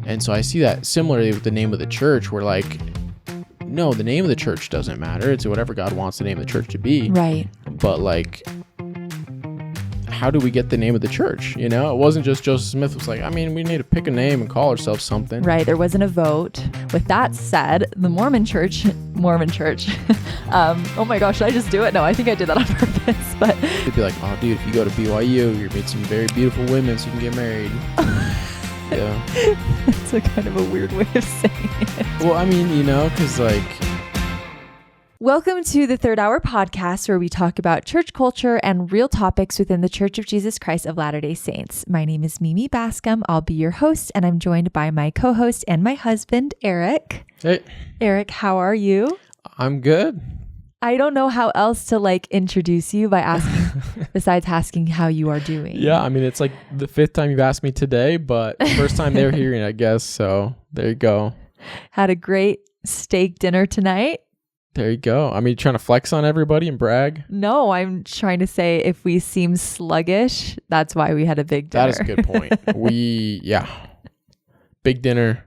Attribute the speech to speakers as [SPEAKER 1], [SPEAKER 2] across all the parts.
[SPEAKER 1] And so I see that similarly with the name of the church, where like, no, the name of the church doesn't matter. It's whatever God wants the name of the church to be.
[SPEAKER 2] Right.
[SPEAKER 1] But like, how do we get the name of the church? You know, it wasn't just Joseph Smith was like, I mean, we need to pick a name and call ourselves something.
[SPEAKER 2] Right. There wasn't a vote. With that said, the Mormon church, oh my gosh, did I just do it? No, I think I did that on purpose. But
[SPEAKER 1] it'd be like, oh dude, if you go to BYU, you're meet some very beautiful women so you can get married. Yeah.
[SPEAKER 2] That's a kind of a weird way of saying it.
[SPEAKER 1] Well, I mean, you know, because like...
[SPEAKER 2] Welcome to the Third Hour podcast, where we talk about church culture and real topics within the Church of Jesus Christ of Latter-day Saints. My name is Mimi Bascom. I'll be your host, and I'm joined by my co-host and my husband, Eric.
[SPEAKER 1] Hey.
[SPEAKER 2] Eric, how are you?
[SPEAKER 1] I'm good.
[SPEAKER 2] I don't know how else to introduce you by asking, besides asking how you are doing.
[SPEAKER 1] Yeah, I mean, it's like the fifth time you've asked me today, but first time they're hearing, I guess. So there you go.
[SPEAKER 2] Had a great steak dinner tonight.
[SPEAKER 1] There you go. I mean, you trying to flex on everybody and brag?
[SPEAKER 2] No, I'm trying to say if we seem sluggish, that's why we had a big dinner.
[SPEAKER 1] That is a good point. Big dinner.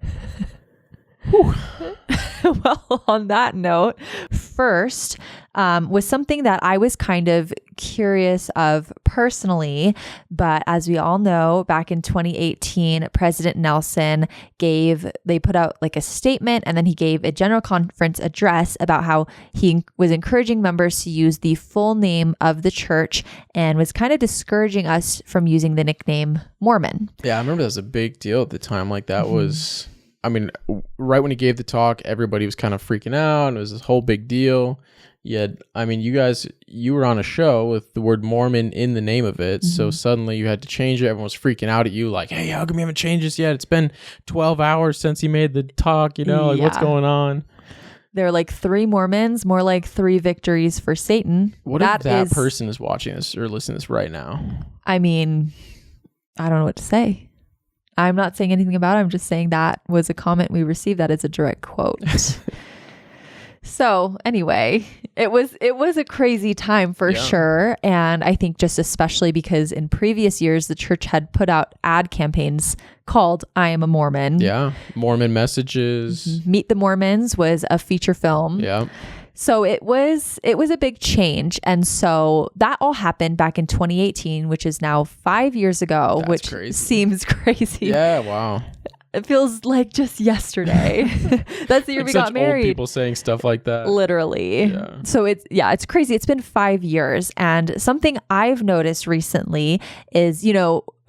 [SPEAKER 2] Well, on that note, first was something that I was kind of curious of personally, but as we all know, back in 2018, President Nelson they put out like a statement, and then he gave a general conference address about how he was encouraging members to use the full name of the church and was kind of discouraging us from using the nickname Mormon.
[SPEAKER 1] Yeah, I remember that was a big deal at the time. Like that was... I mean, right when he gave the talk, everybody was kind of freaking out, and it was this whole big deal. Yet, I mean, you were on a show with the word Mormon in the name of it, so suddenly you had to change it. Everyone was freaking out at you, like, hey, how come you haven't changed this yet? It's been 12 hours since he made the talk, what's going on?
[SPEAKER 2] There are like 3 Mormons, more like 3 victories for Satan.
[SPEAKER 1] What if that person is watching this or listening to this right now?
[SPEAKER 2] I mean, I don't know what to say. I'm not saying anything about it. I'm just saying that was a comment we received. That is a direct quote. So anyway, it was a crazy time for sure. And I think just especially because in previous years, the church had put out ad campaigns called I Am a Mormon.
[SPEAKER 1] Yeah. Mormon messages.
[SPEAKER 2] Meet the Mormons was a feature film.
[SPEAKER 1] Yeah.
[SPEAKER 2] So it was a big change. And so that all happened back in 2018, which is now 5 years ago.
[SPEAKER 1] That's
[SPEAKER 2] which
[SPEAKER 1] crazy.
[SPEAKER 2] Seems crazy.
[SPEAKER 1] Yeah, wow.
[SPEAKER 2] It feels like just yesterday. That's the year we got married.
[SPEAKER 1] Old people saying stuff like that.
[SPEAKER 2] Literally. Yeah. So it's crazy. It's been 5 years. And something I've noticed recently is,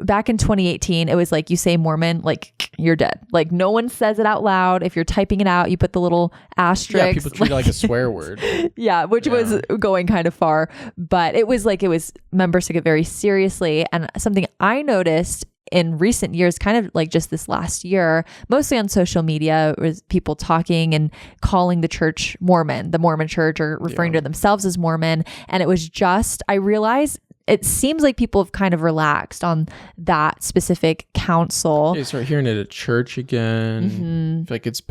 [SPEAKER 2] back in 2018, it was like you say Mormon, like you're dead. Like no one says it out loud. If you're typing it out, you put the little asterisk.
[SPEAKER 1] Yeah, people treat it like a swear word.
[SPEAKER 2] Yeah, which was going kind of far. But it was members took it very seriously. And something I noticed in recent years, kind of like just this last year, mostly on social media, was people talking and calling the church Mormon, the Mormon church, or referring to themselves as Mormon. And it was just, I realized it seems like people have kind of relaxed on that specific counsel.
[SPEAKER 1] You start hearing it at church again. I feel like it's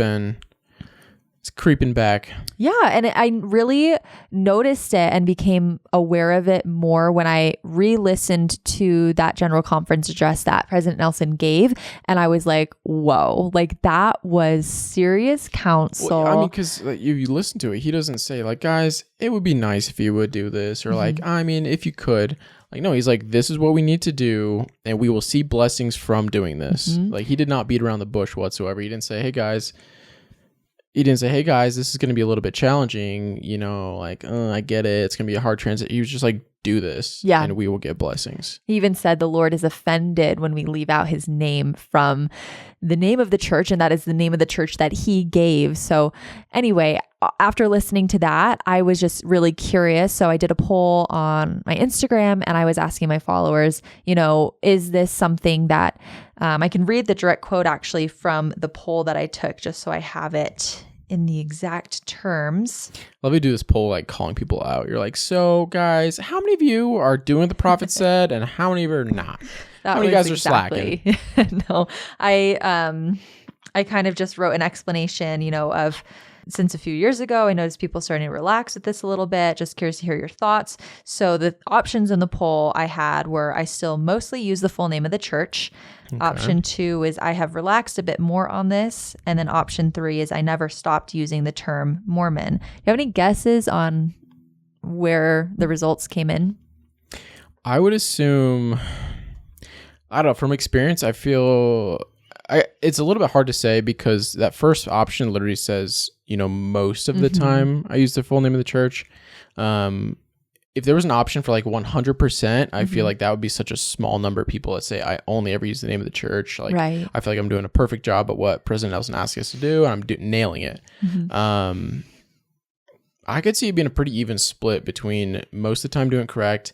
[SPEAKER 1] creeping back.
[SPEAKER 2] Yeah. And I really noticed it and became aware of it more when I re-listened to that general conference address that President Nelson gave. And I was like, whoa, like that was serious counsel.
[SPEAKER 1] Well, I mean, because you listen to it, he doesn't say like, guys, it would be nice if you would do this, or like, I mean, if you could. Like, no, he's like, this is what we need to do, and we will see blessings from doing this. Like, he did not beat around the bush whatsoever. He didn't say, hey guys, this is going to be a little bit challenging, I get it. It's going to be a hard transit. He was just like, do this, and we will get blessings.
[SPEAKER 2] He even said the Lord is offended when we leave out his name from the name of the church, and that is the name of the church that he gave. So anyway, after listening to that, I was just really curious. So I did a poll on my Instagram, and I was asking my followers, is this something that I can read the direct quote actually from the poll that I took, just so I have it in the exact terms.
[SPEAKER 1] Love you do this poll, like calling people out. You're like, so guys, how many of you are doing what the prophet said, and how many of you are not? How many of you guys are slacking?
[SPEAKER 2] No, I kind of just wrote an explanation, of since a few years ago, I noticed people starting to relax with this a little bit. Just curious to hear your thoughts. So the options in the poll I had were I still mostly use the full name of the church. Okay. Option 2 is I have relaxed a bit more on this. And then option 3 is I never stopped using the term Mormon. Do you have any guesses on where the results came in?
[SPEAKER 1] I would assume, I don't know, from experience, I feel it's a little bit hard to say because that first option literally says, most of the time I use the full name of the church. If there was an option for like 100%, I feel like that would be such a small number of people that say I only ever use the name of the church. Like, right. I feel like I'm doing a perfect job at what President Nelson asked us to do, and I'm nailing it. I could see it being a pretty even split between most of the time doing it correct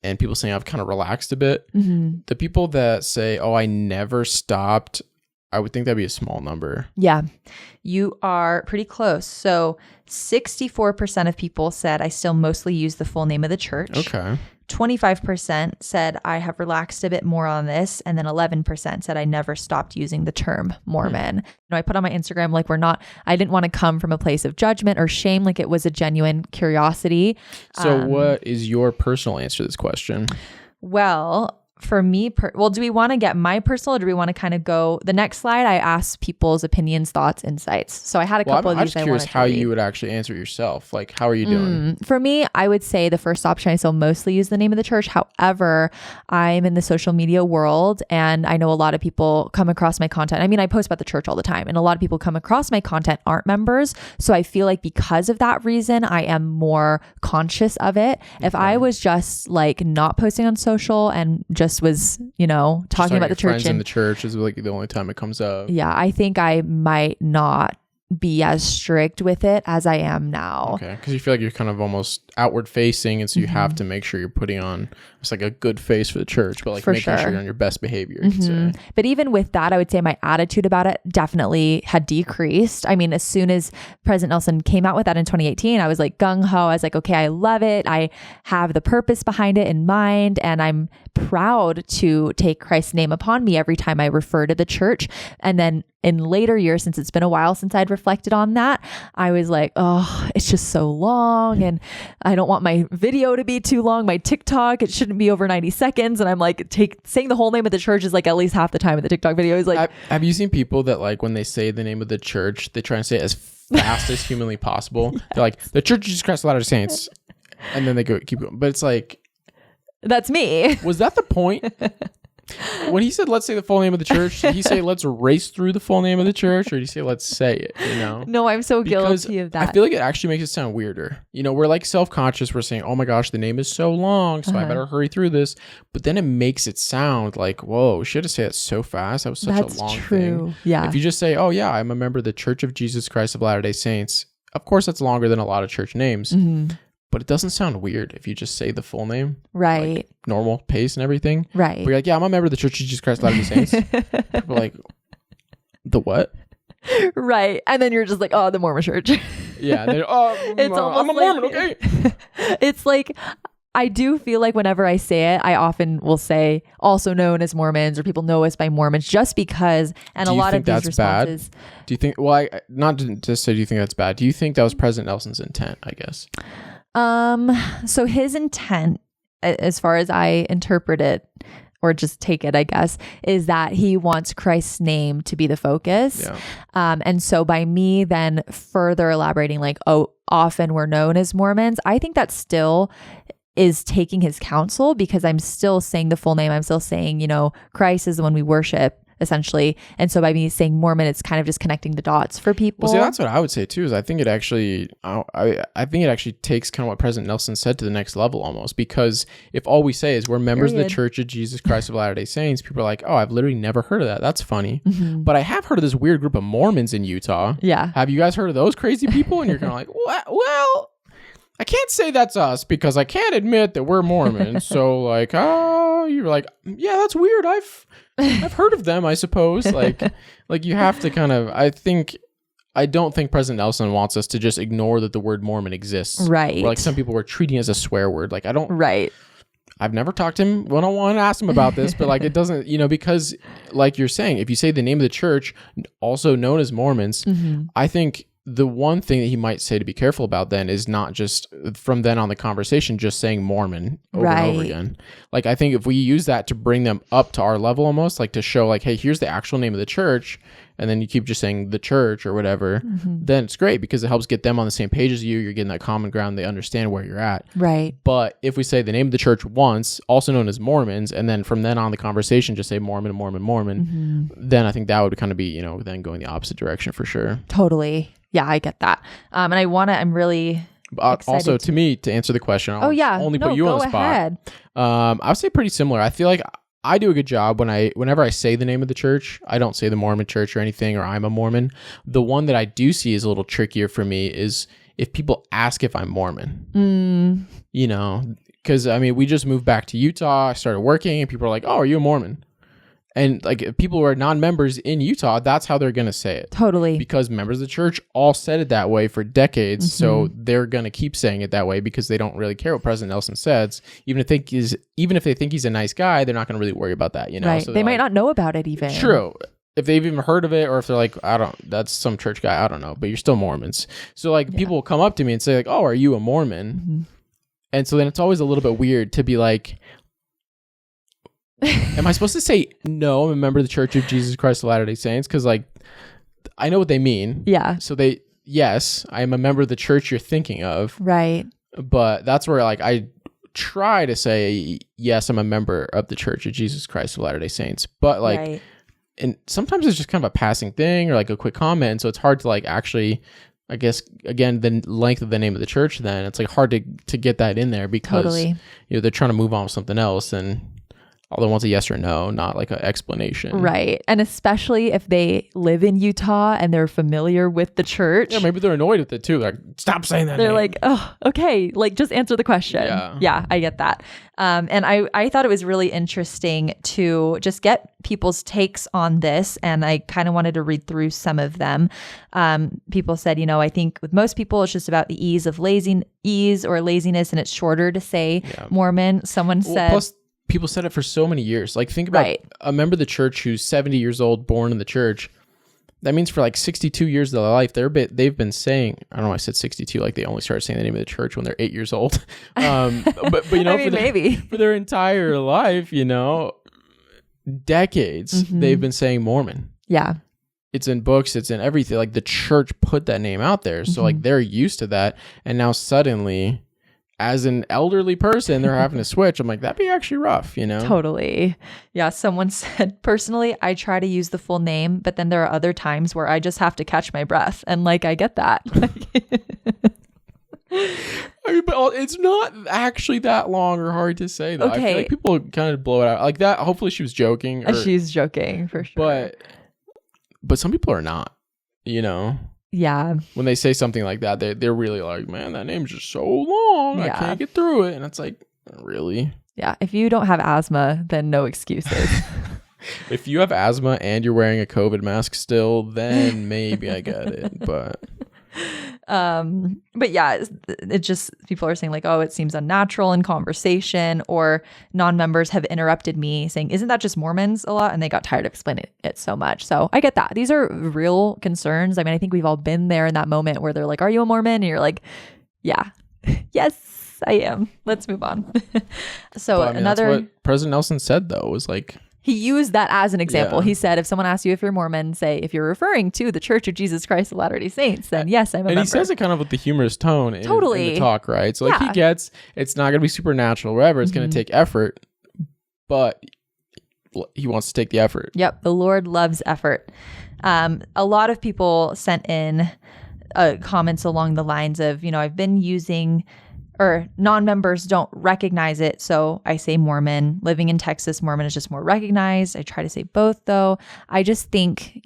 [SPEAKER 1] and people saying I've kind of relaxed a bit. The people that say, I never stopped, I would think that'd be a small number.
[SPEAKER 2] Yeah, you are pretty close. So 64% of people said I still mostly use the full name of the church. Okay. 25% said I have relaxed a bit more on this. And then 11% said I never stopped using the term Mormon. I put on my Instagram, like I didn't want to come from a place of judgment or shame. Like it was a genuine curiosity.
[SPEAKER 1] So what is your personal answer to this question?
[SPEAKER 2] Well, for me, do we want to get my personal or do we want to kind of go the next slide? I asked people's opinions, thoughts, insights. So I had a couple of these.
[SPEAKER 1] I'm just curious how you would actually answer yourself. Like, how are you doing?
[SPEAKER 2] For me, I would say the first option, I still mostly use the name of the church. However, I'm in the social media world and I know a lot of people come across my content. I mean, I post about the church all the time and a lot of people come across my content aren't members. So I feel like because of that reason, I am more conscious of it. If I was just like not posting on social and just was, talking about the church
[SPEAKER 1] in the church is like the only time it comes up.
[SPEAKER 2] Yeah, I think I might not be as strict with it as I am now.
[SPEAKER 1] Okay, because you feel like you're kind of almost outward facing, and so you have to make sure you're putting on it's like a good face for the church, but like making sure you're on your best behavior. You could say.
[SPEAKER 2] But even with that, I would say my attitude about it definitely had decreased. I mean, as soon as President Nelson came out with that in 2018, I was like gung ho. I was like, okay, I love it. I have the purpose behind it in mind, and I'm proud to take Christ's name upon me every time I refer to the church. And then in later years, since it's been a while since I'd reflected on that, I was like, oh, it's just so long and I don't want my video to be too long. My TikTok, it shouldn't be over 90 seconds. And I'm like, saying the whole name of the church is like at least half the time of the TikTok video is like.
[SPEAKER 1] Have you seen people that like when they say the name of the church, they try and say it as fast as humanly possible? Yes. They're like, the Church of Jesus Christ of Latter-day Saints. And then they keep going. But it's like.
[SPEAKER 2] That's me.
[SPEAKER 1] Was that the point? When he said, let's say the full name of the church, did he say, let's race through the full name of the church? Or did he say, let's say it,
[SPEAKER 2] No, I'm so guilty of that.
[SPEAKER 1] I feel like it actually makes it sound weirder. We're like self-conscious. We're saying, oh my gosh, the name is so long, so I better hurry through this. But then it makes it sound like, whoa, should have said it so fast. That was such a long thing.
[SPEAKER 2] Yeah.
[SPEAKER 1] If you just say, oh yeah, I'm a member of the Church of Jesus Christ of Latter-day Saints, of course that's longer than a lot of church names. But it doesn't sound weird if you just say the full name.
[SPEAKER 2] Right.
[SPEAKER 1] Like normal pace and everything.
[SPEAKER 2] Right.
[SPEAKER 1] But you're like, yeah, I'm a member of the Church of Jesus Christ of Latter-day Saints. People are like, the what?
[SPEAKER 2] Right. And then you're just like, oh, the Mormon church.
[SPEAKER 1] Yeah.
[SPEAKER 2] It's almost
[SPEAKER 1] I'm a Mormon, okay?
[SPEAKER 2] It's like, I do feel like whenever I say it, I often will say also known as Mormons or people know us by Mormons just because, and a lot of these responses.
[SPEAKER 1] Bad? Do you think, not to say do you think that's bad? Do you think that was President Nelson's intent, I guess?
[SPEAKER 2] So his intent, as far as I interpret it, or just take it, I guess, is that he wants Christ's name to be the focus. Yeah. And so by me then further elaborating like, oh, often we're known as Mormons, I think that still is taking his counsel because I'm still saying the full name. I'm still saying, Christ is the one we worship. Essentially. And so by me saying Mormon, it's kind of just connecting the dots for people.
[SPEAKER 1] Well, see, that's what I would say too, is I think it actually, I think it actually takes kind of what President Nelson said to the next level almost, because if all we say is we're members of the Church of Jesus Christ of Latter-day Saints, people are like, oh, I've literally never heard of that. That's funny. But I have heard of this weird group of Mormons in Utah.
[SPEAKER 2] Yeah.
[SPEAKER 1] Have you guys heard of those crazy people? And you're kind of like, well, I can't say that's us because I can't admit that we're Mormons. So like, you're like, yeah, that's weird. I've heard of them, I suppose. Like you have to kind of, I don't think President Nelson wants us to just ignore that the word Mormon exists.
[SPEAKER 2] Right.
[SPEAKER 1] Or like some people were treating it as a swear word. Like I don't.
[SPEAKER 2] Right.
[SPEAKER 1] I've never talked to him one-on-one, asked him about this, but like it doesn't, because like you're saying, if you say the name of the church, also known as Mormons, I think the one thing that he might say to be careful about then is not just from then on the conversation, just saying Mormon over and over again. Like, I think if we use that to bring them up to our level almost, like to show like, hey, here's the actual name of the church, and then you keep just saying the church or whatever, then it's great because it helps get them on the same page as you. You're getting that common ground. They understand where you're at.
[SPEAKER 2] Right.
[SPEAKER 1] But if we say the name of the church once, also known as Mormons, and then from then on the conversation, just say Mormon, Mormon, Mormon, then I think that would kind of be, then going the opposite direction for sure.
[SPEAKER 2] Totally. Yeah, I get that. And I'm really
[SPEAKER 1] also to me, to answer the question, I'll only put you on the spot.
[SPEAKER 2] Ahead.
[SPEAKER 1] I would say pretty similar. I feel like I do a good job whenever I say the name of the church. I don't say the Mormon church or anything, or I'm a Mormon. The one that I do see is a little trickier for me is if people ask if I'm Mormon, because we just moved back to Utah. I started working and people are like, oh, are you a Mormon? And like if people who are non-members in Utah, that's how they're going to say it. Totally. Because members of the church all said it that way for decades. So they're going to keep saying it that way because they don't really care what President Nelson says. Even if they think he's a nice guy, they're not going to really worry about that,
[SPEAKER 2] Right.
[SPEAKER 1] So
[SPEAKER 2] they might not know about it even.
[SPEAKER 1] True. If they've even heard of it, or if they're like, that's some church guy, I don't know, but you're still Mormons. So like people will come up to me and say like, oh, are you a Mormon? And so then it's always a little bit weird to be like, am I supposed to say no, I'm a member of the Church of Jesus Christ of Latter-day Saints? Because like I know what they mean. Yeah. So yes, I am a member of the church you're thinking of. Right. But that's where like I try to say, yes, I'm a member of the Church of Jesus Christ of Latter-day Saints. But like, and sometimes it's just kind of a passing thing or like a quick comment. And so it's hard to like actually, I guess, again, the length of the name of the church, then it's like hard to get that in there because they're trying to move on with something else, and all they want is a yes or no, not like an explanation.
[SPEAKER 2] Right. And especially if they live in Utah and they're familiar with the church.
[SPEAKER 1] Yeah, maybe they're annoyed with it too. Like, stop saying that
[SPEAKER 2] They're
[SPEAKER 1] name.
[SPEAKER 2] Like, oh, okay. Like, just answer the question. Yeah, I get that. And I thought it was really interesting to just get people's takes on this. And I kind of wanted to read through some of them. People said, I think with most people, it's just about the ease or laziness, and it's shorter to say Mormon. Someone said...
[SPEAKER 1] Plus, people said it for so many years. Like, think about a member of the church who's 70 years old, born in the church. That means for like 62 years of their life, they've been saying, I don't know, I said 62, like they only started saying the name of the church when they're 8 years old. But for their entire life, decades, they've been saying Mormon. Yeah. It's in books, it's in everything. Like the church put that name out there. So like they're used to that. And now suddenly, as an elderly person, they're having to switch. I'm like, that'd be actually rough,
[SPEAKER 2] Totally. Yeah. Someone said, personally, I try to use the full name, but then there are other times where I just have to catch my breath. And like, I get that.
[SPEAKER 1] But it's not actually that long or hard to say, though. Okay. I feel like people kind of blow it out like that. Hopefully she was joking.
[SPEAKER 2] She's joking for sure.
[SPEAKER 1] But some people are not, Yeah. When they say something like that, they're really like, man, that name's just so long. I can't get through it. And it's like, really?
[SPEAKER 2] Yeah. If you don't have asthma, then no excuses.
[SPEAKER 1] If you have asthma and you're wearing a COVID mask still, then maybe I get it. But
[SPEAKER 2] yeah, it just, people are saying like, oh, it seems unnatural in conversation, or non-members have interrupted me saying, isn't that just Mormons a lot? And they got tired of explaining it so much. So I get that. These are real concerns. I mean, I think we've all been there in that moment where they're like, are you a Mormon? And you're like, yeah, yes, I am. Let's move on. So
[SPEAKER 1] that's what President Nelson said though, was like,
[SPEAKER 2] he used that as an example. Yeah. He said, if someone asks you if you're Mormon, say, if you're referring to the Church of Jesus Christ of Latter-day Saints, then yes, I'm a member.
[SPEAKER 1] And he says it kind of with the humorous tone in the talk, right? So like he gets, it's not going to be supernatural, whatever. It's going to take effort, but he wants to take the effort.
[SPEAKER 2] Yep. The Lord loves effort. A lot of people sent in comments along the lines of, I've been using... or non-members don't recognize it. So I say Mormon. Living in Texas, Mormon is just more recognized. I try to say both though. I just think,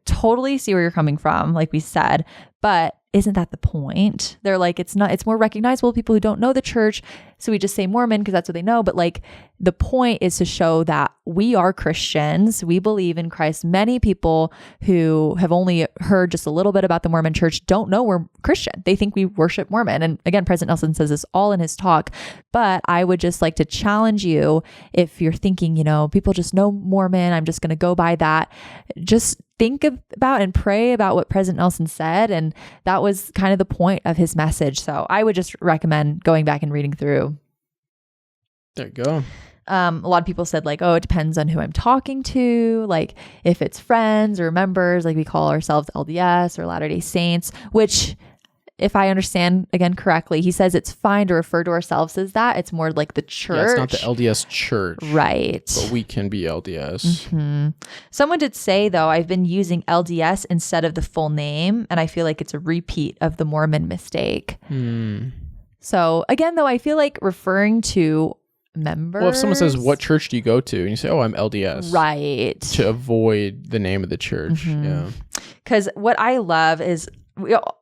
[SPEAKER 2] totally see where you're coming from, like we said, but isn't that the point? They're like, it's more recognizable to people who don't know the church. So we just say Mormon because that's what they know. But like the point is to show that we are Christians. We believe in Christ. Many people who have only heard just a little bit about the Mormon church don't know we're Christian. They think we worship Mormon. And again, President Nelson says this all in his talk. But I would just like to challenge you, if you're thinking, people just know Mormon, I'm just going to go by that. Just think about and pray about what President Nelson said. And that was kind of the point of his message. So I would just recommend going back and reading through.
[SPEAKER 1] There you go.
[SPEAKER 2] A lot of people said like, oh, it depends on who I'm talking to. Like if it's friends or members, like we call ourselves LDS or Latter-day Saints, which if I understand again correctly, he says it's fine to refer to ourselves as that. It's more like the church.
[SPEAKER 1] Yeah, it's not the LDS church.
[SPEAKER 2] Right.
[SPEAKER 1] But we can be LDS.
[SPEAKER 2] Mm-hmm. Someone did say, though, I've been using LDS instead of the full name, and I feel like it's a repeat of the Mormon mistake. So again, though, I feel like referring to members.
[SPEAKER 1] Well, if someone says, what church do you go to? And you say, oh, I'm LDS.
[SPEAKER 2] Right.
[SPEAKER 1] To avoid the name of the church.
[SPEAKER 2] Mm-hmm.
[SPEAKER 1] Yeah.
[SPEAKER 2] Because what I love is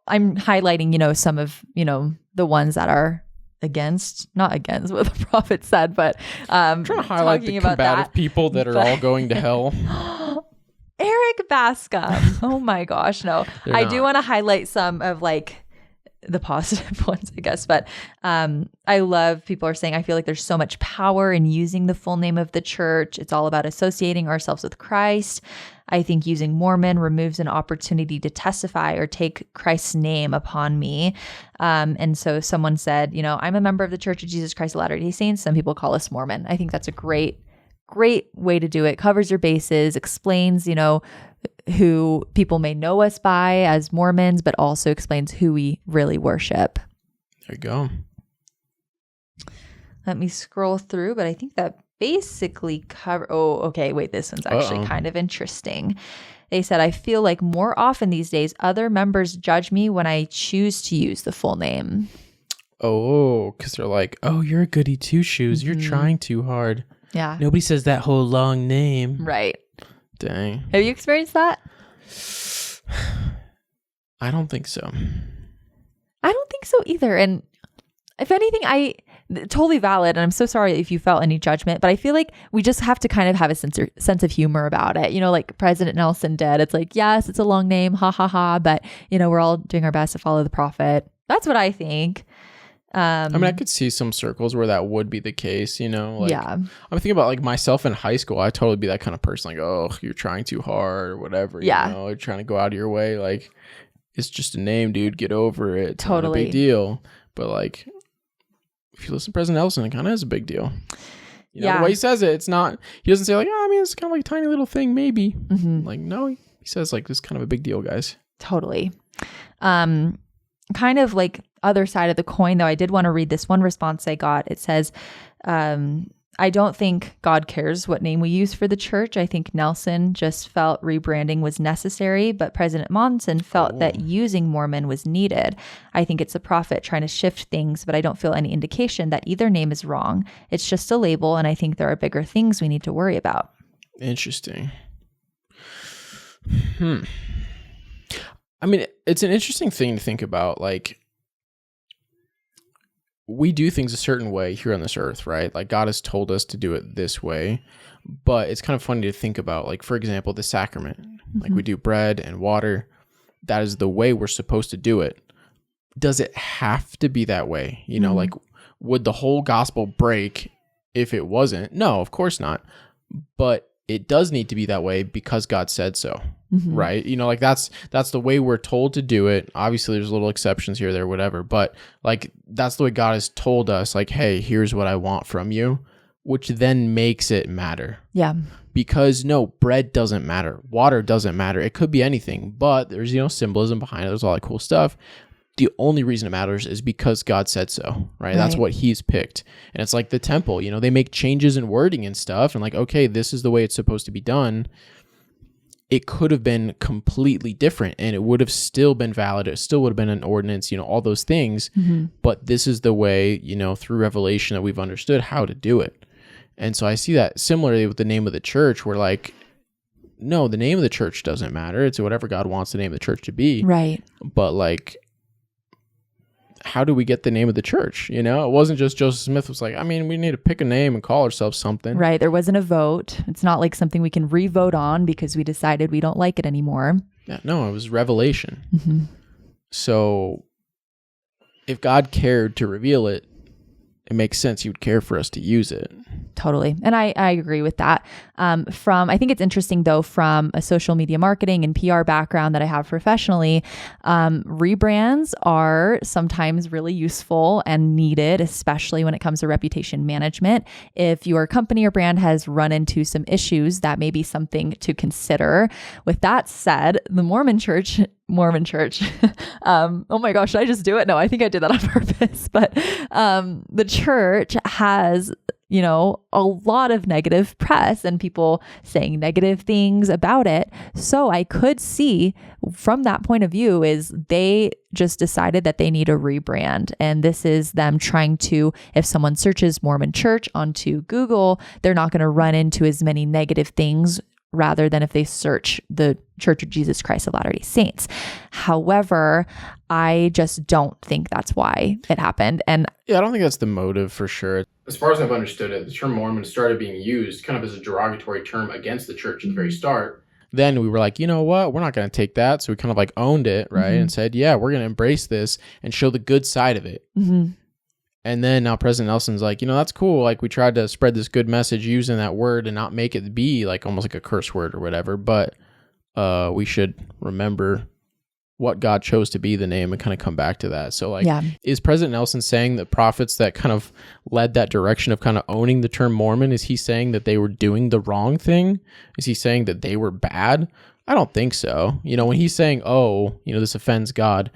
[SPEAKER 2] I'm highlighting, some of, the ones that are not against what the prophet said, but
[SPEAKER 1] I'm trying to highlight the combative people that are all going to hell.
[SPEAKER 2] Eric Bascom. Oh my gosh, no. I do want to highlight some of like the positive ones, I guess. But I love people are saying, I feel like there's so much power in using the full name of the church. It's all about associating ourselves with Christ. I think using Mormon removes an opportunity to testify or take Christ's name upon me. And so someone said, I'm a member of the Church of Jesus Christ of Latter-day Saints. Some people call us Mormon. I think that's a great way to do it. Covers your bases, explains, who people may know us by as Mormons, but also explains who we really worship.
[SPEAKER 1] There you go.
[SPEAKER 2] Let me scroll through, but I think that basically oh, okay, wait, this one's actually kind of interesting. They said, I feel like more often these days, other members judge me when I choose to use the full name.
[SPEAKER 1] Oh, because they're like, oh, you're a goody two-shoes. You're trying too hard.
[SPEAKER 2] Yeah.
[SPEAKER 1] Nobody says that whole long name.
[SPEAKER 2] Right.
[SPEAKER 1] Dang.
[SPEAKER 2] Have you experienced that?
[SPEAKER 1] I don't think so.
[SPEAKER 2] I don't think so either. And if anything, totally valid. And I'm so sorry if you felt any judgment, but I feel like we just have to kind of have a sense of humor about it. Like President Nelson did. It's like, yes, it's a long name. Ha ha ha. But we're all doing our best to follow the prophet. That's what I think.
[SPEAKER 1] I could see some circles where that would be the case,
[SPEAKER 2] yeah.
[SPEAKER 1] I'm thinking about like myself in high school. I'd totally be that kind of person, like, oh, you're trying too hard or whatever.
[SPEAKER 2] Yeah.
[SPEAKER 1] You're trying to go out of your way. Like, it's just a name, dude. Get over it. It's
[SPEAKER 2] totally
[SPEAKER 1] not a big deal. But like, if you listen to President Nelson, it kind of is a big deal. The way he says it, it's not, he doesn't say like, it's kind of like a tiny little thing, maybe.
[SPEAKER 2] Mm-hmm.
[SPEAKER 1] Like, no, he says like, this is kind of a big deal, guys.
[SPEAKER 2] Totally. Kind of like other side of the coin, though, I did want to read this one response I got. It says, I don't think God cares what name we use for the church. I think Nelson just felt rebranding was necessary, but President Monson felt that using Mormon was needed. I think it's a prophet trying to shift things, but I don't feel any indication that either name is wrong. It's just a label, and I think there are bigger things we need to worry about.
[SPEAKER 1] Interesting. It's an interesting thing to think about. Like, we do things a certain way here on this earth, right? Like, God has told us to do it this way, but it's kind of funny to think about, like, for example, the sacrament. Mm-hmm. Like, we do bread and water. That is the way we're supposed to do it. Does it have to be that way? Like, would the whole gospel break if it wasn't? No, of course not. But it does need to be that way because God said so. Mm-hmm. Right. Like that's the way we're told to do it. Obviously there's little exceptions here, there, whatever. But like, that's the way God has told us, like, hey, here's what I want from you, which then makes it matter.
[SPEAKER 2] Yeah.
[SPEAKER 1] Because bread doesn't matter. Water doesn't matter. It could be anything, but there's, symbolism behind it. There's all that cool stuff. The only reason it matters is because God said so, right? That's what he's picked. And it's like the temple, they make changes in wording and stuff. And like, okay, this is the way it's supposed to be done. It could have been completely different and it would have still been valid. It still would have been an ordinance, all those things. Mm-hmm. But this is the way, through revelation that we've understood how to do it. And so I see that similarly with the name of the church, where like, no, the name of the church doesn't matter. It's whatever God wants the name of the church to be.
[SPEAKER 2] Right.
[SPEAKER 1] But like, how do we get the name of the church? You know, it wasn't just Joseph Smith was like, I mean, we need to pick a name and call ourselves something.
[SPEAKER 2] Right. There wasn't a vote. It's not like something we can re-vote on because we decided we don't like it anymore.
[SPEAKER 1] Yeah, no, it was revelation.
[SPEAKER 2] Mm-hmm.
[SPEAKER 1] So if God cared to reveal it, it makes sense he would care for us to use it.
[SPEAKER 2] Totally. And I agree with that. I think it's interesting though, from a social media marketing and PR background that I have professionally, rebrands are sometimes really useful and needed, especially when it comes to reputation management. If your company or brand has run into some issues, that may be something to consider. With that said, the Mormon Church, oh my gosh, did I just do it? No, I think I did that on purpose. But the church has, a lot of negative press and people saying negative things about it. So I could see from that point of view is they just decided that they need a rebrand. And this is them trying to, if someone searches Mormon Church onto Google, they're not going to run into as many negative things rather than if they search the Church of Jesus Christ of Latter-day Saints. However, I just don't think that's why it happened. And
[SPEAKER 1] yeah, I don't think that's the motive for sure. As far as I've understood it, the term Mormon started being used kind of as a derogatory term against the church at the very start. Then we were like, you know what? We're not going to take that. So we kind of like owned it, right? And said, yeah, we're going to embrace this and show the good side of it. And then now President Nelson's like, that's cool. Like we tried to spread this good message using that word and not make it be like almost like a curse word or whatever. But we should remember what God chose to be the name and kind of come back to that. So like, is President Nelson saying that prophets that kind of led that direction of kind of owning the term Mormon, is he saying that they were doing the wrong thing? Is he saying that they were bad? I don't think so. When he's saying, this offends God,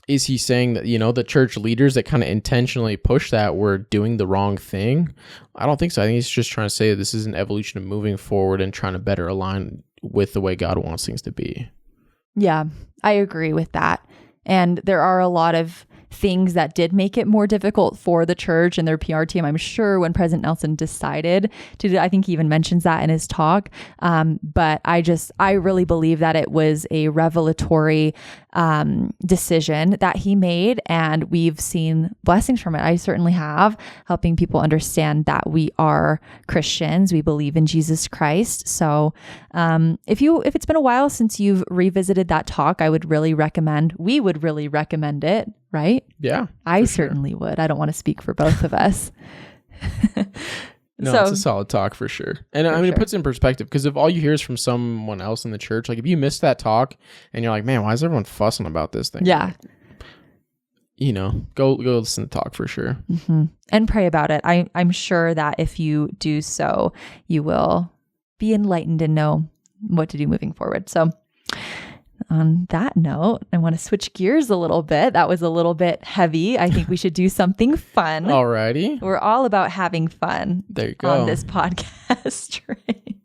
[SPEAKER 1] is he saying that, the church leaders that kind of intentionally push that were doing the wrong thing? I don't think so. I think he's just trying to say that this is an evolution of moving forward and trying to better align with the way God wants things to be.
[SPEAKER 2] Yeah, I agree with that. And there are a lot of things that did make it more difficult for the church and their PR team. I'm sure when President Nelson decided to do, I think he even mentions that in his talk. But I really believe that it was a revelatory decision that he made, and we've seen blessings from it. I certainly have, helping people understand that we are Christians. We believe in Jesus Christ. So if it's been a while since you've revisited that talk, we would really recommend it, right?
[SPEAKER 1] Yeah.
[SPEAKER 2] I certainly would. I don't want to speak for both of us.
[SPEAKER 1] No, it's a solid talk for sure. And it puts it in perspective, because if all you hear is from someone else in the church, like if you missed that talk and you're like, man, why is everyone fussing about this thing?
[SPEAKER 2] Yeah.
[SPEAKER 1] Go listen to the talk for sure.
[SPEAKER 2] And pray about it. I'm sure that if you do so, you will be enlightened and know what to do moving forward. So on that note, I want to switch gears a little bit. That was a little bit heavy. I think we should do something fun.
[SPEAKER 1] Alrighty.
[SPEAKER 2] We're all about having fun.
[SPEAKER 1] There you go.
[SPEAKER 2] On this podcast, right?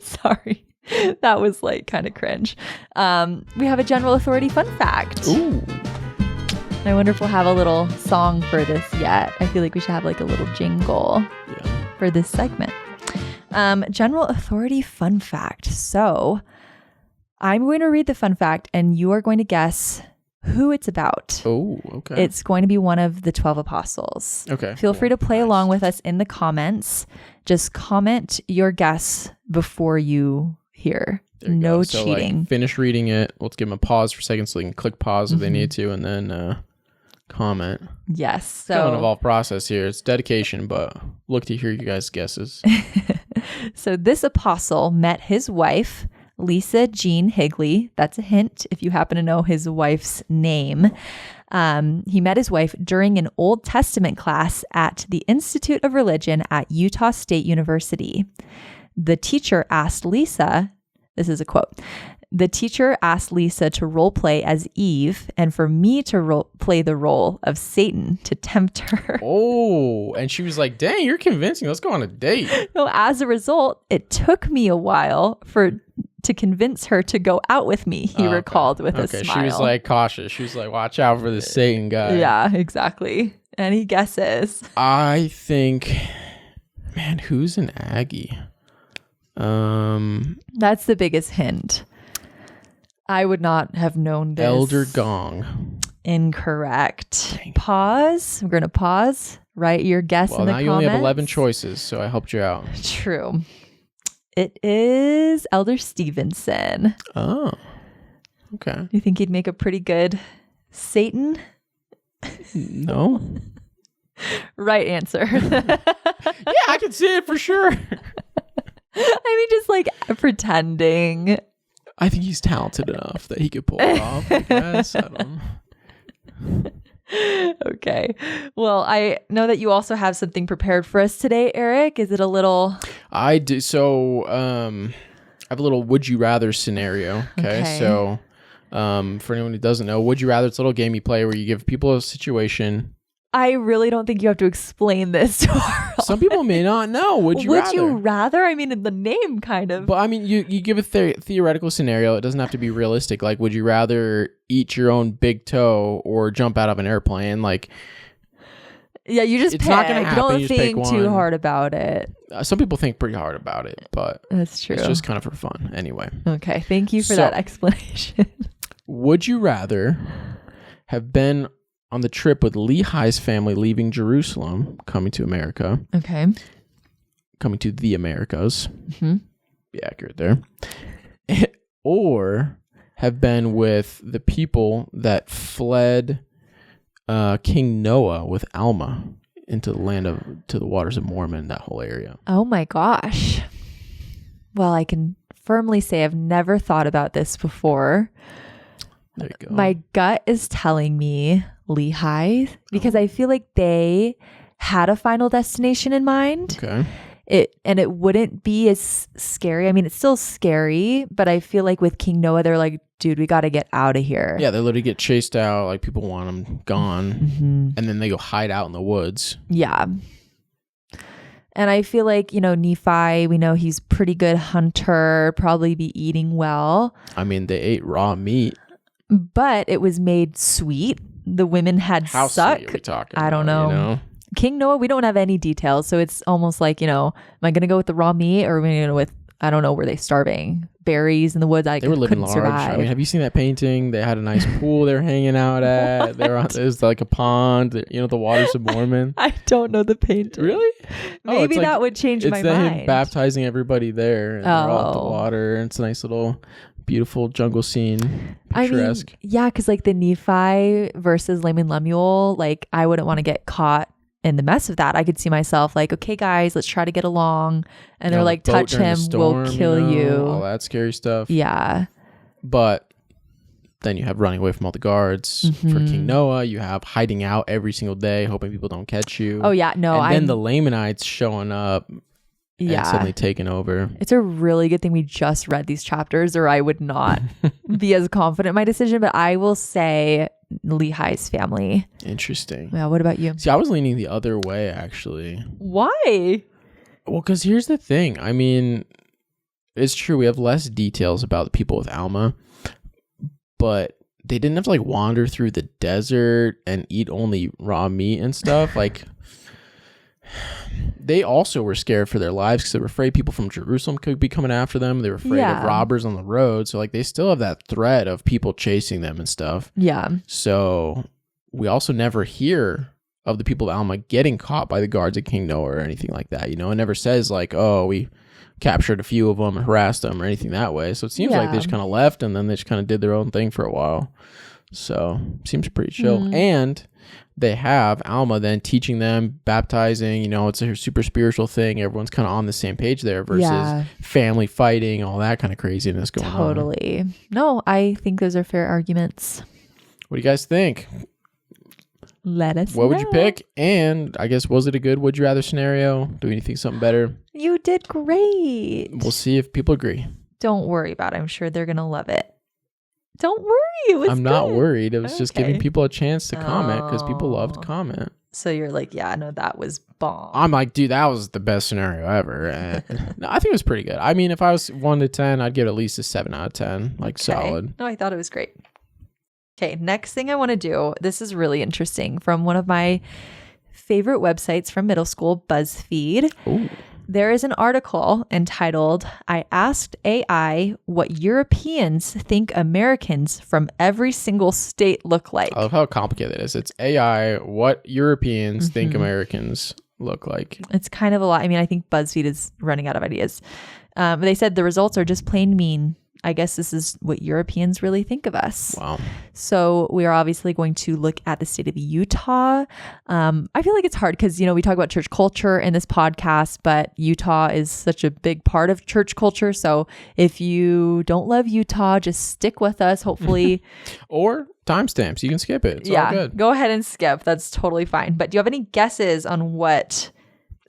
[SPEAKER 2] Sorry. That was like kind of cringe. We have a general authority fun fact.
[SPEAKER 1] Ooh.
[SPEAKER 2] I wonder if we'll have a little song for this yet. I feel like we should have like a little jingle for this segment. General authority fun fact. So I'm going to read the fun fact and you are going to guess who it's about.
[SPEAKER 1] Oh, okay.
[SPEAKER 2] It's going to be one of the 12 apostles.
[SPEAKER 1] Okay.
[SPEAKER 2] Feel free to play along with us in the comments. Just comment your guess before you hear. No cheating.
[SPEAKER 1] Finish reading it. Let's give them a pause for a second so they can click pause if they need to, and then comment.
[SPEAKER 2] Yes. So
[SPEAKER 1] kind of an involved process here. It's dedication, but look to hear you guys' guesses.
[SPEAKER 2] So this apostle met his wife, Lisa Jean Higley. That's a hint if you happen to know his wife's name. He met his wife during an Old Testament class at the Institute of Religion at Utah State University. The teacher asked Lisa, this is a quote, the teacher asked Lisa to role play as Eve and for me to play the role of Satan to tempt her.
[SPEAKER 1] Oh, and she was like, dang, you're convincing. Let's go on a date.
[SPEAKER 2] So as a result, it took me a while to convince her to go out with me, he recalled with a smile.
[SPEAKER 1] She was like cautious. She was like, watch out for the Satan guy.
[SPEAKER 2] Yeah, exactly. Any guesses?
[SPEAKER 1] I think, man, who's an Aggie?
[SPEAKER 2] That's the biggest hint. I would not have known this.
[SPEAKER 1] Elder Gong.
[SPEAKER 2] Incorrect.
[SPEAKER 1] Dang.
[SPEAKER 2] Pause. We're going to pause. Write your guess in the comments.
[SPEAKER 1] Well, now you only have 11 choices, so I helped you out.
[SPEAKER 2] True. It is Elder Stevenson.
[SPEAKER 1] Oh, okay.
[SPEAKER 2] You think he'd make a pretty good Satan?
[SPEAKER 1] No.
[SPEAKER 2] Right answer.
[SPEAKER 1] Yeah, I can see it for sure.
[SPEAKER 2] I mean, just like pretending.
[SPEAKER 1] I think he's talented enough that he could pull it off, I guess. I don't know.
[SPEAKER 2] Okay. Well, I know that you also have something prepared for us today, Eric. Is it a little...
[SPEAKER 1] I do. So I have a little would you rather scenario. Okay. So for anyone who doesn't know, would you rather, it's a little game you play where you give people a situation.
[SPEAKER 2] I really don't think you have to explain this to our
[SPEAKER 1] Some people may not know. Would you
[SPEAKER 2] rather? I mean, in the name kind of.
[SPEAKER 1] But I mean, you give a theoretical scenario. It doesn't have to be realistic. Like, would you rather eat your own big toe or jump out of an airplane? Like,
[SPEAKER 2] yeah, you just
[SPEAKER 1] it's
[SPEAKER 2] pick.
[SPEAKER 1] not going to happen.
[SPEAKER 2] Don't
[SPEAKER 1] You just pick
[SPEAKER 2] think too
[SPEAKER 1] one.
[SPEAKER 2] hard about it.
[SPEAKER 1] Some people think pretty hard about it, but
[SPEAKER 2] that's true.
[SPEAKER 1] It's just kind of for fun. Anyway.
[SPEAKER 2] Okay. Thank you for that explanation.
[SPEAKER 1] Would you rather have been on the trip with Lehi's family leaving Jerusalem, coming to America?
[SPEAKER 2] Okay.
[SPEAKER 1] Coming to the Americas.
[SPEAKER 2] Mm-hmm.
[SPEAKER 1] Be accurate there. Or have been with the people that fled King Noah with Alma into the waters of Mormon, that whole area.
[SPEAKER 2] Oh my gosh. Well, I can firmly say I've never thought about this before.
[SPEAKER 1] There you go.
[SPEAKER 2] My gut is telling me Lehi because I feel like they had a final destination in mind.
[SPEAKER 1] Okay.
[SPEAKER 2] It wouldn't be as scary. I mean, it's still scary, but I feel like with King Noah, they're like, dude, we got to get out of here.
[SPEAKER 1] Yeah, they literally get chased out. Like, people want them gone.
[SPEAKER 2] Mm-hmm.
[SPEAKER 1] And then they go hide out in the woods.
[SPEAKER 2] Yeah. And I feel like, Nephi, we know he's pretty good hunter, probably be eating well.
[SPEAKER 1] I mean, they ate raw meat.
[SPEAKER 2] But it was made sweet. The women had
[SPEAKER 1] How
[SPEAKER 2] suck.
[SPEAKER 1] sweet are we talking
[SPEAKER 2] I don't
[SPEAKER 1] about,
[SPEAKER 2] know. King Noah, we don't have any details. So it's almost like, am I going to go with the raw meat or are we going to go with, I don't know, were they starving? Berries in the woods?
[SPEAKER 1] They were living large.
[SPEAKER 2] Survive.
[SPEAKER 1] I mean, have you seen that painting? They had a nice pool they were hanging out at. It was like a pond, the waters of Mormon.
[SPEAKER 2] I don't know the painting.
[SPEAKER 1] Really?
[SPEAKER 2] Maybe that would change my mind.
[SPEAKER 1] It's him baptizing everybody there. And they're all at the water. And it's a nice little beautiful jungle scene. Picturesque.
[SPEAKER 2] I mean, yeah, because like the Nephi versus Laman Lemuel, like I wouldn't want to get caught in the mess of that. I could see myself like, okay, guys, let's try to get along. And they're like, touch him, we'll kill you.
[SPEAKER 1] All that scary stuff.
[SPEAKER 2] Yeah.
[SPEAKER 1] But then you have running away from all the guards.
[SPEAKER 2] Mm-hmm.
[SPEAKER 1] For King Noah, you have hiding out every single day, hoping people don't catch you.
[SPEAKER 2] Oh, yeah. No,
[SPEAKER 1] and then the Lamanites showing up. And suddenly taking over.
[SPEAKER 2] It's a really good thing we just read these chapters or I would not be as confident in my decision. But I will say Lehi's family.
[SPEAKER 1] Interesting.
[SPEAKER 2] Yeah. What about you?
[SPEAKER 1] See, I was leaning the other way, actually.
[SPEAKER 2] Why?
[SPEAKER 1] Well, because here's the thing. I mean, it's true. We have less details about the people with Alma. But they didn't have to like wander through the desert and eat only raw meat and stuff. Like... They also were scared for their lives because they were afraid people from Jerusalem could be coming after them. They were afraid of robbers on the road. So like they still have that threat of people chasing them and stuff.
[SPEAKER 2] Yeah.
[SPEAKER 1] So we also never hear of the people of Alma getting caught by the guards of King Noah or anything like that. It never says like, oh, we captured a few of them and harassed them or anything that way. So it seems like they just kind of left and then they just kind of did their own thing for a while. So seems pretty chill. Mm. And they have Alma then teaching them, baptizing, it's a super spiritual thing. Everyone's kind of on the same page there versus family fighting, all that kind of craziness going on.
[SPEAKER 2] Totally. No, I think those are fair arguments.
[SPEAKER 1] What do you guys think?
[SPEAKER 2] Let us know.
[SPEAKER 1] What would you pick? And I guess, was it a good would you rather scenario? Do you think something better?
[SPEAKER 2] You did great.
[SPEAKER 1] We'll see if people agree.
[SPEAKER 2] Don't worry about it. I'm sure they're going to love it. Don't worry.
[SPEAKER 1] I'm not worried. It was just giving people a chance to comment because people love to comment.
[SPEAKER 2] So you're like, yeah, no, that was bomb.
[SPEAKER 1] I'm like, dude, that was the best scenario ever. And no, I think it was pretty good. I mean, if I was 1 to 10, I'd give it at least a 7 out of 10. Like solid.
[SPEAKER 2] No, I thought it was great. Okay, next thing I want to do. This is really interesting from one of my favorite websites from middle school, BuzzFeed.
[SPEAKER 1] Ooh.
[SPEAKER 2] there is an article entitled, "I asked AI what Europeans think Americans from every single state look like."
[SPEAKER 1] I love how complicated it is. It's AI, what Europeans think Americans look like.
[SPEAKER 2] It's kind of a lot. I mean, I think BuzzFeed is running out of ideas. They said the results are just plain mean. I guess this is what Europeans really think of us.
[SPEAKER 1] Wow.
[SPEAKER 2] So we are obviously going to look at the state of Utah. I feel like it's hard because, we talk about church culture in this podcast, but Utah is such a big part of church culture. So if you don't love Utah, just stick with us, hopefully.
[SPEAKER 1] Or timestamps. You can skip it. It's all good.
[SPEAKER 2] Go ahead and skip. That's totally fine. But do you have any guesses on what...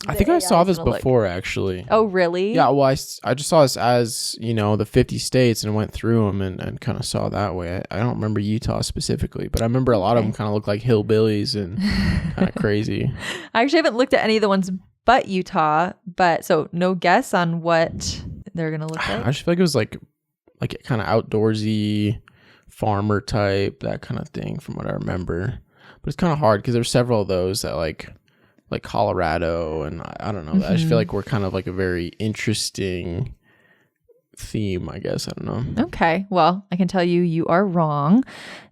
[SPEAKER 1] I think I saw this before, actually.
[SPEAKER 2] Oh, really?
[SPEAKER 1] Yeah, well, I just saw this as, the 50 states and went through them and kind of saw that way. I don't remember Utah specifically, but I remember a lot of them kind of look like hillbillies and kind of crazy.
[SPEAKER 2] I actually haven't looked at any of the ones but Utah, so no guess on what they're going to look like?
[SPEAKER 1] I just feel like it was like kind of outdoorsy, farmer type, that kind of thing from what I remember. But it's kind of hard because there's several of those that like Colorado, and I don't know. I just feel like we're kind of like a very interesting theme, I guess. I don't know.
[SPEAKER 2] Okay. Well, I can tell you are wrong.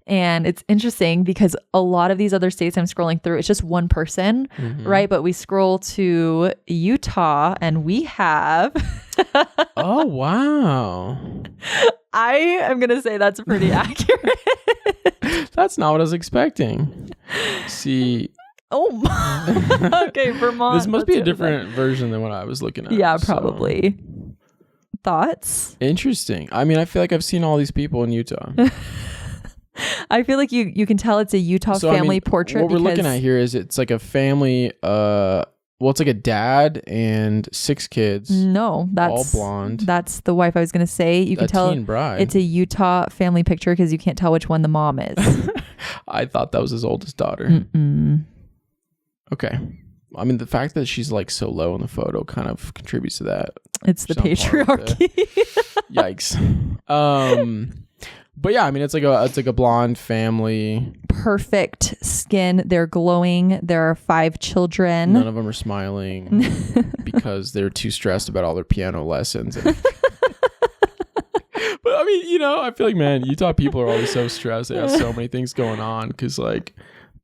[SPEAKER 2] And it's interesting because a lot of these other states I'm scrolling through, it's just one person, right? But we scroll to Utah and we have...
[SPEAKER 1] Oh, wow.
[SPEAKER 2] I am going to say that's pretty accurate.
[SPEAKER 1] That's not what I was expecting. See...
[SPEAKER 2] Oh, okay, Vermont.
[SPEAKER 1] This must be a different version than what I was looking at.
[SPEAKER 2] Yeah, probably. Thoughts?
[SPEAKER 1] Interesting. I mean, I feel like I've seen all these people in Utah.
[SPEAKER 2] I feel like you can tell it's a Utah family portrait.
[SPEAKER 1] What we're looking at here is it's like a family. It's like a dad and 6 kids.
[SPEAKER 2] No, that's
[SPEAKER 1] all blonde.
[SPEAKER 2] That's the wife I was going to say. You can tell
[SPEAKER 1] teen bride.
[SPEAKER 2] It's a Utah family picture because you can't tell which one the mom is.
[SPEAKER 1] I thought that was his oldest daughter.
[SPEAKER 2] Mm-mm.
[SPEAKER 1] Okay. I mean, the fact that she's like so low in the photo kind of contributes to that.
[SPEAKER 2] It's the patriarchy.
[SPEAKER 1] Yikes. But yeah, I mean, it's like a blonde family.
[SPEAKER 2] Perfect skin. They're glowing. There are 5 children.
[SPEAKER 1] None of them are smiling because they're too stressed about all their piano lessons. But I mean, I feel like, man, Utah people are always so stressed. They have so many things going on because like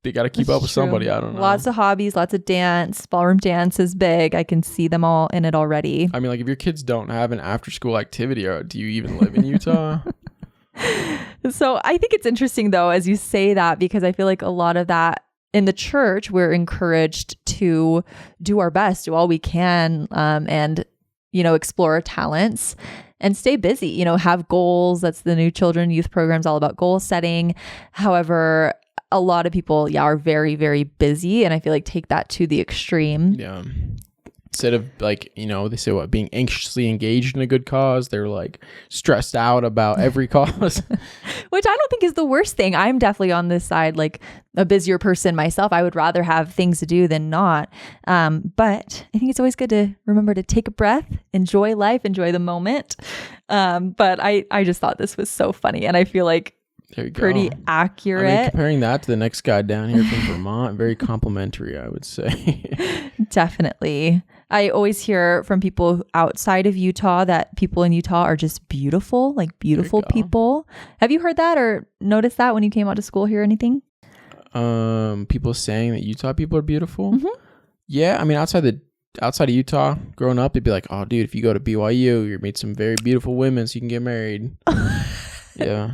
[SPEAKER 1] they got to keep up with somebody. I don't know.
[SPEAKER 2] Lots of hobbies, lots of dance. Ballroom dance is big. I can see them all in it already.
[SPEAKER 1] I mean, like if your kids don't have an after school activity, do you even live in Utah?
[SPEAKER 2] So I think it's interesting though, as you say that, because I feel like a lot of that in the church, we're encouraged to do our best, do all we can, and, explore our talents and stay busy, have goals. That's the New Children Youth Program's all about goal setting. However, a lot of people, are very, very busy. And I feel like take that to the extreme.
[SPEAKER 1] Yeah. Instead of like, they say being anxiously engaged in a good cause, they're like stressed out about every cause.
[SPEAKER 2] Which I don't think is the worst thing. I'm definitely on this side, like a busier person myself. I would rather have things to do than not. But I think it's always good to remember to take a breath, enjoy life, enjoy the moment. But I just thought this was so funny. And I feel like
[SPEAKER 1] there you go.
[SPEAKER 2] Pretty accurate.
[SPEAKER 1] I mean, comparing that to the next guy down here from Vermont, very complimentary, I would say.
[SPEAKER 2] Definitely. I always hear from people outside of Utah that people in Utah are just beautiful, like beautiful people. Have you heard that or noticed that when you came out to school here or anything?
[SPEAKER 1] People saying that Utah people are beautiful?
[SPEAKER 2] Mm-hmm.
[SPEAKER 1] Yeah, I mean, outside of Utah, growing up, they'd be like, oh, dude, if you go to BYU, you'll meet some very beautiful women so you can get married. Yeah.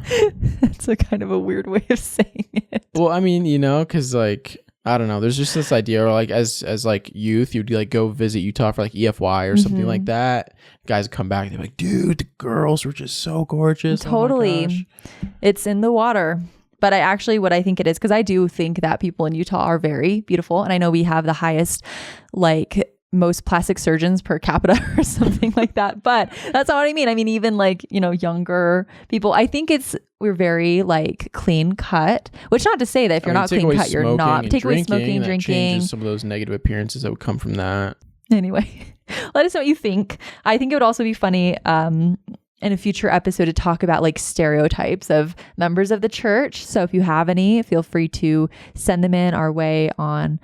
[SPEAKER 2] That's a kind of a weird way of saying it.
[SPEAKER 1] Well, I mean, because like, I don't know, there's just this idea, or like as like youth, you'd like go visit Utah for like EFY or something like that. Guys would come back, they're like, dude, the girls were just so gorgeous.
[SPEAKER 2] Totally. Oh, it's in the water. But what I think it is, because I do think that people in Utah are very beautiful. And I know we have the highest, like, most plastic surgeons per capita or something like that. But that's not what I mean. I mean, even like, younger people, I think we're very like clean cut, which not to say that if you're not clean cut, you're not. Take away smoking, drinking.
[SPEAKER 1] Changes some of those negative appearances that would come from that.
[SPEAKER 2] Anyway, let us know what you think. I think it would also be funny in a future episode to talk about like stereotypes of members of the church. So if you have any, feel free to send them in our way on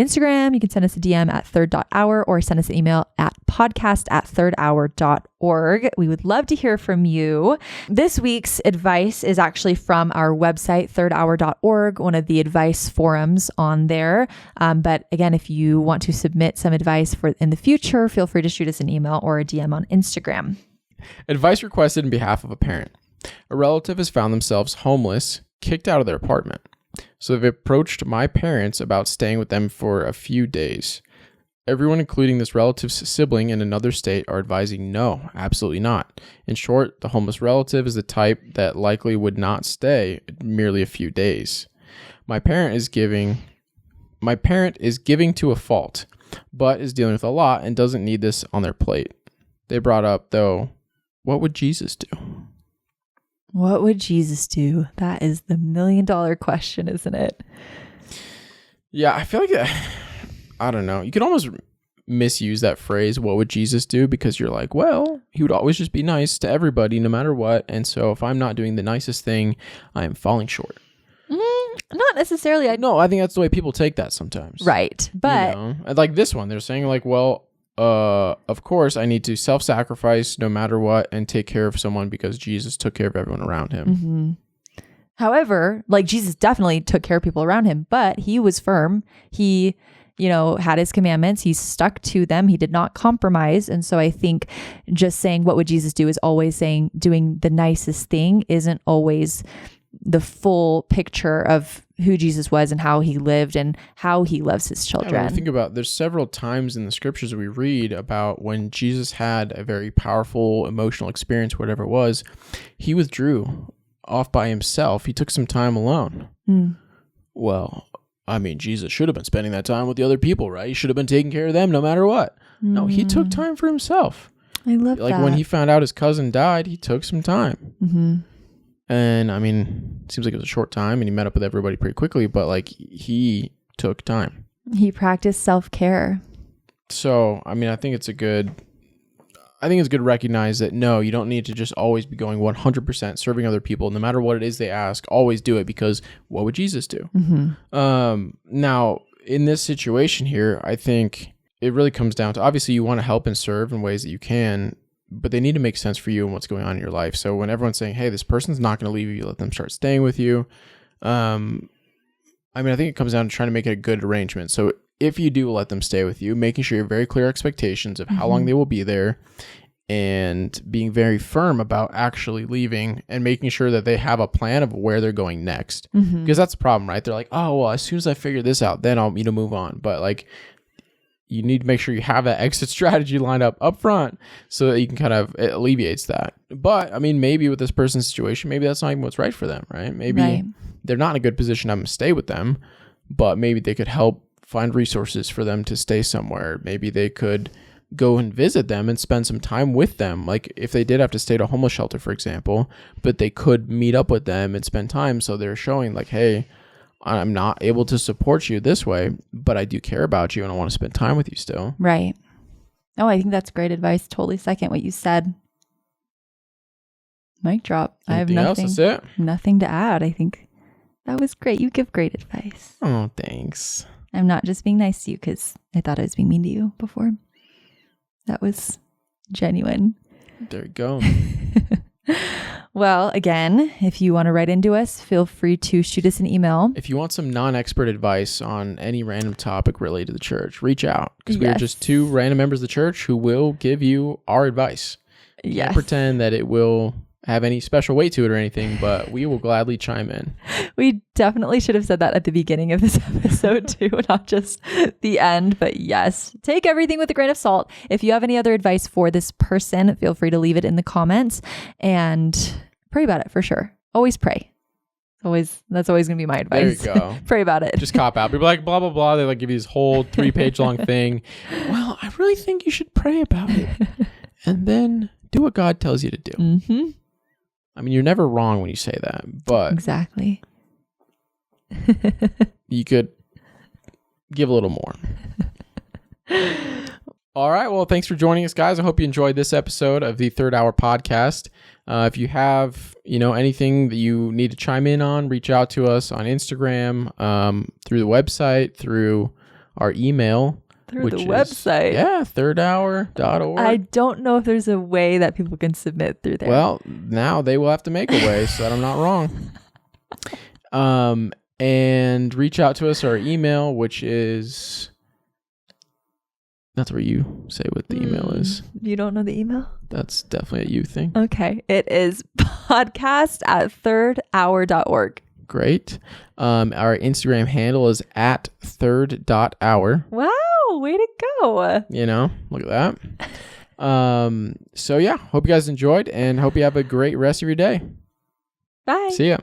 [SPEAKER 2] Instagram. You can send us a DM at third.hour or send us an email at podcast@thirdhour.org. We would love to hear from you. This week's advice is actually from our website, thirdhour.org, one of the advice forums on there. But again, if you want to submit some advice for in the future, feel free to shoot us an email or a DM on Instagram.
[SPEAKER 1] Advice requested in behalf of a parent. A relative has found themselves homeless, kicked out of their apartment. So they've approached my parents about staying with them for a few days. Everyone, including this relative's sibling in another state, are advising no, absolutely not. In short, the homeless relative is the type that likely would not stay merely a few days. My parent is giving to a fault, but is dealing with a lot and doesn't need this on their plate. They brought up, though, what would Jesus do?
[SPEAKER 2] What would Jesus do? That is the $1 million question, isn't it?
[SPEAKER 1] Yeah, I feel like I don't know. You could almost misuse that phrase, what would Jesus do? Because you're like, well, he would always just be nice to everybody no matter what. And so if I'm not doing the nicest thing, I am falling short.
[SPEAKER 2] Not necessarily.
[SPEAKER 1] No, I think that's the way people take that sometimes.
[SPEAKER 2] Right. But
[SPEAKER 1] like this one, they're saying like, well, of course I need to self-sacrifice no matter what and take care of someone because Jesus took care of everyone around him.
[SPEAKER 2] Mm-hmm. However, like Jesus definitely took care of people around him, but he was firm. He, had his commandments. He stuck to them. He did not compromise. And so I think just saying, what would Jesus do, is always saying doing the nicest thing isn't always the full picture of who Jesus was and how he lived and how he loves his children.
[SPEAKER 1] Yeah, when you think about, there's several times in the scriptures we read about when Jesus had a very powerful emotional experience, whatever it was, he withdrew off by himself. He took some time alone. Well, I mean, Jesus should have been spending that time with the other people, right? He should have been taking care of them no matter what. No, he took time for himself.
[SPEAKER 2] I love that.
[SPEAKER 1] Like when he found out his cousin died, he took some time.
[SPEAKER 2] Mm-hmm.
[SPEAKER 1] And I mean, it seems like it was a short time and he met up with everybody pretty quickly, but like he took time.
[SPEAKER 2] He practiced self-care.
[SPEAKER 1] So, I mean, I think it's good to recognize that no, you don't need to just always be going 100% serving other people. No matter what it is they ask, always do it, because what would Jesus do?
[SPEAKER 2] Mm-hmm.
[SPEAKER 1] Now, in this situation here, I think it really comes down to, obviously you want to help and serve in ways that you can, but they need to make sense for you and what's going on in your life. So when everyone's saying, hey, this person's not going to leave you, let them start staying with you. I mean, I think it comes down to trying to make it a good arrangement. So if you do let them stay with you, making sure you have very clear expectations of how long they will be there and being very firm about actually leaving and making sure that they have a plan of where they're going next. Because that's the problem, right? They're like, oh, well, as soon as I figure this out, then I'll move on. But like, you need to make sure you have that exit strategy lined up front so that you can kind of, it alleviates that. But I mean, maybe with this person's situation, maybe that's not even what's right for them, right? Maybe they're not in a good position to stay with them, but maybe they could help find resources for them to stay somewhere. Maybe they could go and visit them and spend some time with them. Like if they did have to stay at a homeless shelter, for example, but they could meet up with them and spend time. So they're showing like, hey, I'm not able to support you this way, but I do care about you and I want to spend time with you still.
[SPEAKER 2] Right. Oh, I think that's great advice. Totally second what you said. Mic drop.
[SPEAKER 1] Anything
[SPEAKER 2] I have nothing.
[SPEAKER 1] Else? That's it?
[SPEAKER 2] Nothing to add. I think that was great. You give great advice.
[SPEAKER 1] Oh, thanks.
[SPEAKER 2] I'm not just being nice to you because I thought I was being mean to you before. That was genuine.
[SPEAKER 1] There you go.
[SPEAKER 2] Well, again, if you want to write into us, feel free to shoot us an email.
[SPEAKER 1] If you want some non-expert advice on any random topic related to the church, reach out, because we are just two random members of the church who will give you our advice.
[SPEAKER 2] Yes.
[SPEAKER 1] Can't pretend that it will have any special weight to it or anything, but we will gladly chime in.
[SPEAKER 2] We definitely should have said that at the beginning of this episode too, not just the end. But yes, take everything with a grain of salt. If you have any other advice for this person, feel free to leave it in the comments and pray about it for sure. Always pray. That's always going to be my advice.
[SPEAKER 1] There you go.
[SPEAKER 2] Pray about it.
[SPEAKER 1] Just cop out. People are like, blah, blah, blah. They like give you this whole 3-page long thing. Well, I really think you should pray about it. And then do what God tells you to do.
[SPEAKER 2] Mm-hmm.
[SPEAKER 1] I mean, you're never wrong when you say that, but
[SPEAKER 2] exactly.
[SPEAKER 1] You could give a little more. All right. Well, thanks for joining us, guys. I hope you enjoyed this episode of the Third Hour Podcast. If you have, anything that you need to chime in on, reach out to us on Instagram, through the website, through our email.
[SPEAKER 2] Through the website.
[SPEAKER 1] Yeah, thirdhour.org.
[SPEAKER 2] I don't know if there's a way that people can submit through there.
[SPEAKER 1] Well, now they will have to make a way, so that I'm not wrong. And reach out to us, our email, which is... That's where you say what the email is.
[SPEAKER 2] You don't know the email?
[SPEAKER 1] That's definitely a you thing.
[SPEAKER 2] Okay. It is podcast@thirdhour.org.
[SPEAKER 1] Great. Our Instagram handle is @third.hour.
[SPEAKER 2] Wow. Way to go.
[SPEAKER 1] You know, look at that. So yeah, hope you guys enjoyed and hope you have a great rest of your day.
[SPEAKER 2] Bye.
[SPEAKER 1] See ya.